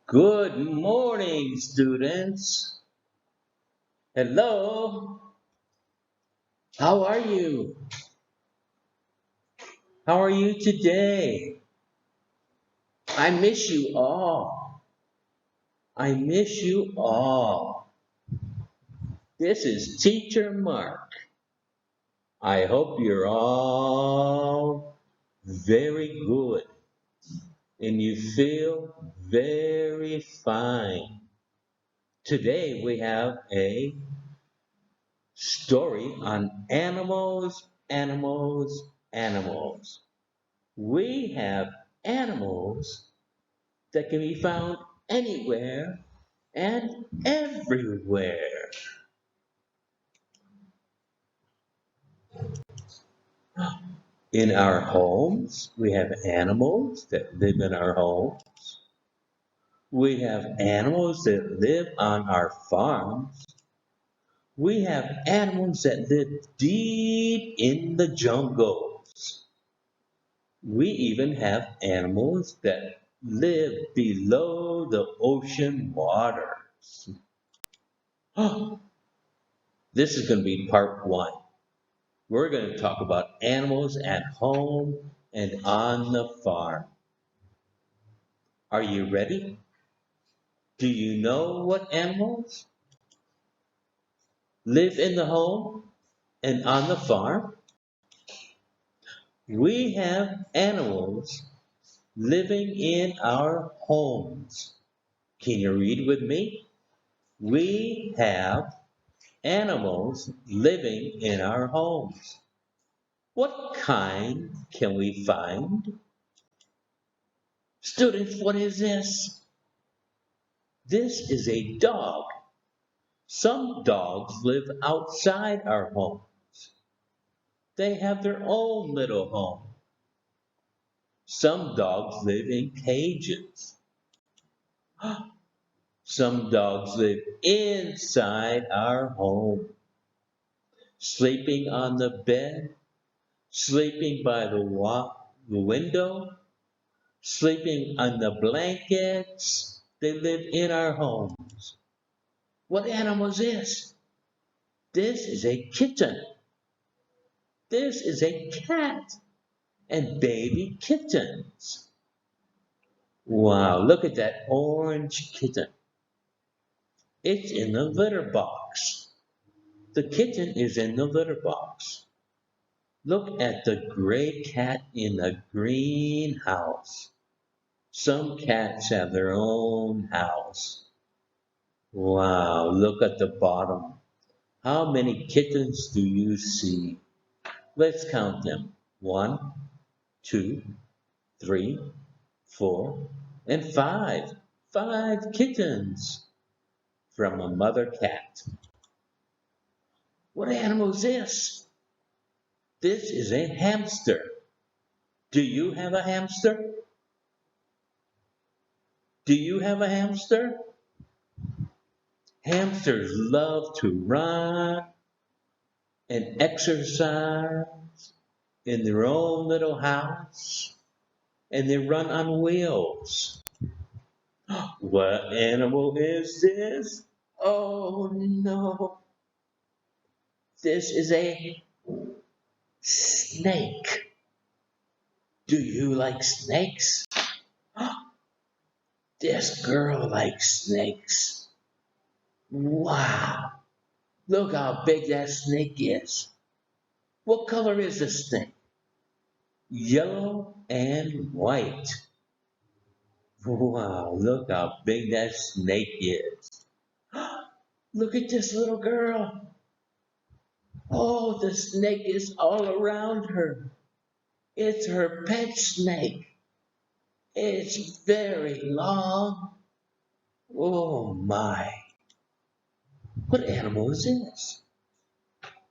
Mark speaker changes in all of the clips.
Speaker 1: Good morning, students. Hello. How are you? How are you today? I miss you all. I miss you all. This is Teacher Mark. I hope you're all very good and you feel very fine. Today we have a story on animals. We have animals that can be found anywhere and everywhere. In our homes, we have animals that live in our home. We have animals that live on our farms. We have animals that live deep in the jungles. We even have animals that live below the ocean waters. This is going to be part one. We're going to talk about animals at home and on the farm. Are you ready? Do you know what animals live in the home and on the farm? We have animals living in our homes. Can you read with me? We have animals living in our homes. What kind can we find? Students, what is this? This is a dog. Some dogs live outside our homes. They have their own little home. Some dogs live in cages. Some dogs live inside our home, sleeping on the bed, sleeping by the window, sleeping on the blankets. They live in our homes. What animal is this? This is a kitten. This is a cat and baby kittens. Wow, look at that orange kitten. It's in the litter box. The kitten is in the litter box. Look at the gray cat in the green house. Some cats have their own house. Wow, look at the bottom. How many kittens do you see? Let's count them. One, two, three, four, and five. Five kittens from a mother cat. What animal is this? This is a hamster. Do you have a hamster? Do you have a hamster? Hamsters love to run and exercise in their own little house, and they run on wheels. What animal is this? Oh no, this is a snake. Do you like snakes? This girl likes snakes. Wow, look how big that snake is. What color is the snake? Yellow and white. Wow, look how big that snake is. Look at this little girl. Oh, the snake is all around her. It's her pet snake. It's very long. Oh my. What animal is this?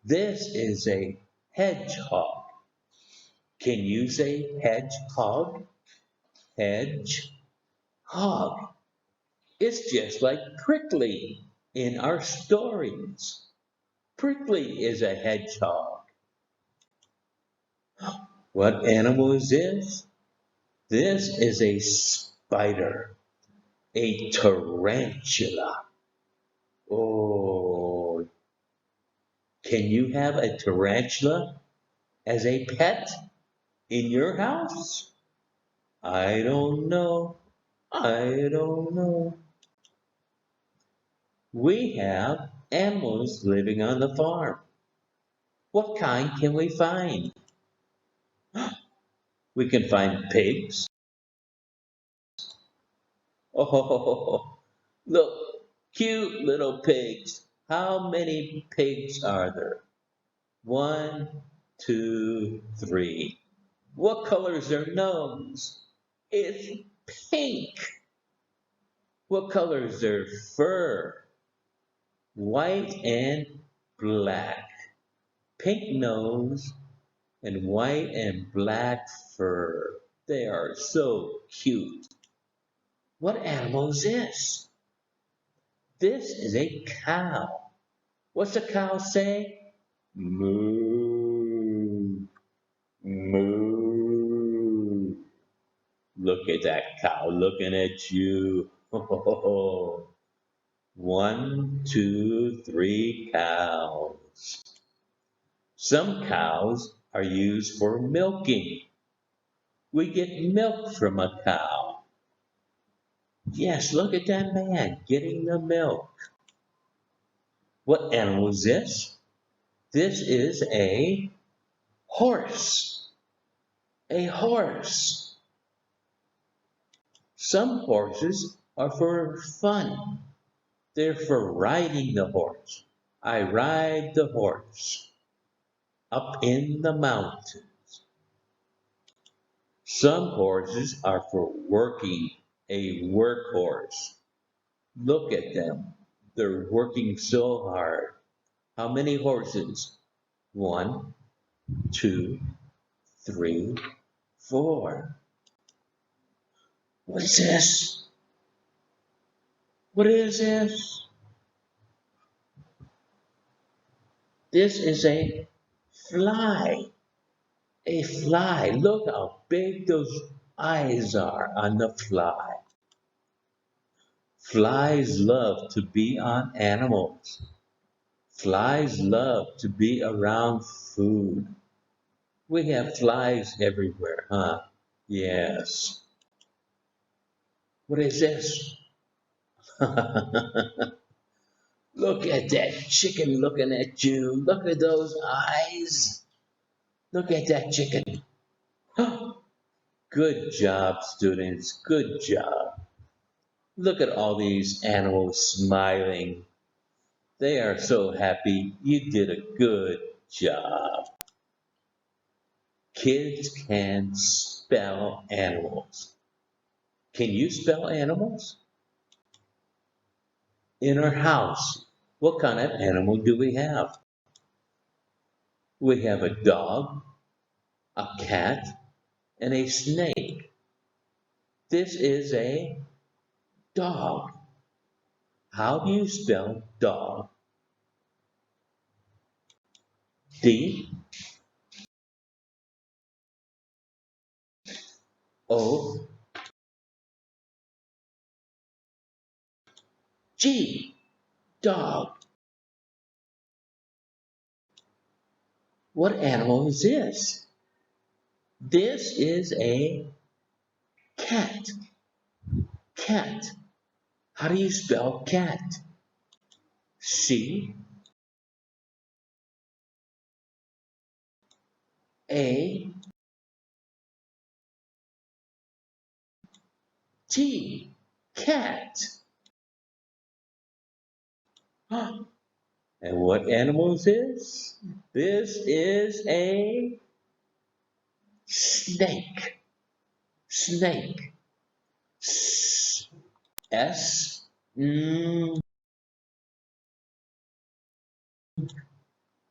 Speaker 1: This is a hedgehog. Can you say hedgehog? Hedgehog. It's just like Prickly in our stories. Prickly is a hedgehog. What animal is this? This is a spider. A tarantula. Oh, can you have a tarantula as a pet in your house? I don't know. I don't know. We have animals living on the farm. What kind can we find? We can find pigs. Oh, look, cute little pigs. How many pigs are there? One, two, three. What color is their nose? It's pink. What color is their fur? White and black. Pink nose and white and black fur. They are so cute. What animal is this? This is a cow. What's the cow say? Moo, moo. Look at that cow looking at you. One, two, three cows. Some cows are used for milking. We get milk from a cow. Yes, look at that man getting the milk. What animal is this? This is a horse. A horse. Some horses are for fun. They're for riding the horse. I ride the horse up in the mountains. Some horses are for working, a workhorse. Look at them. They're working so hard. How many horses? One, two, three, four. What is this? What is this? This is a fly. A fly. Look how big those eyes are on the fly. Flies love to be on animals. Flies love to be around food. We have flies everywhere, huh? Yes. What is this? Look at that chicken looking at you. Look at those eyes. Look at that chicken. Good job, students. Good job. Look at all these animals smiling. They are so happy. You did a good job. Kids can spell animals. Can you spell animals? In our house, what kind of animal do we have? We have a dog, a cat, and a snake. This is a dog. How do you spell dog? D O G. Dog. What animal is this? This is a cat. Cat. How do you spell cat? C A T. Cat. And what animal is this? This is a snake. Snake. S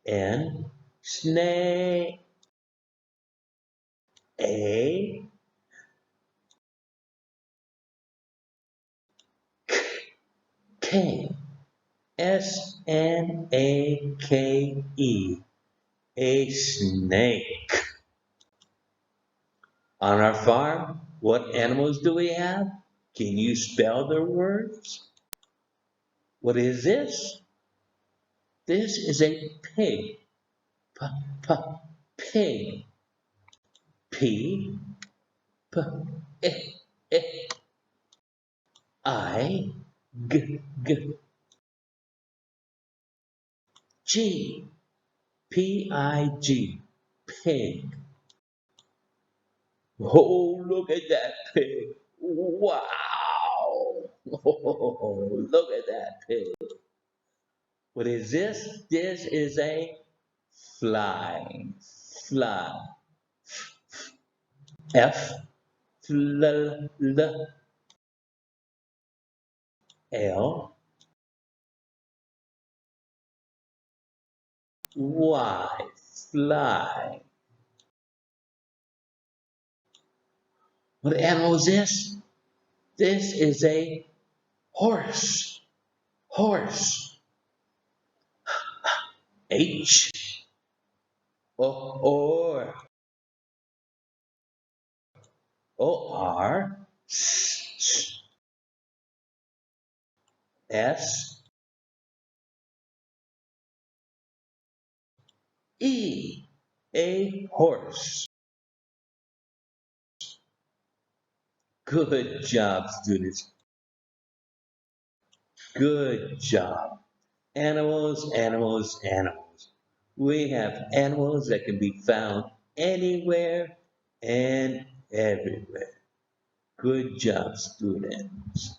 Speaker 1: N. Snake. A K. Snake. A snake. On our farm, what animals do we have? Can you spell the words? What is this? This is a pig. P, p, pig. P, p, I, I, I, g, g, G, P-I-G, pig. Oh, look at that pig. Wow. Oh, look at that pig. What is this? This is a fly. Fly. F, L, L, L, Y. Fly. What animal is this? This is a horse. Horse. H, O, R, S, E, a horse. Good job, students. Good job. Animals, animals, animals. We have animals that can be found anywhere and everywhere. Good job, students.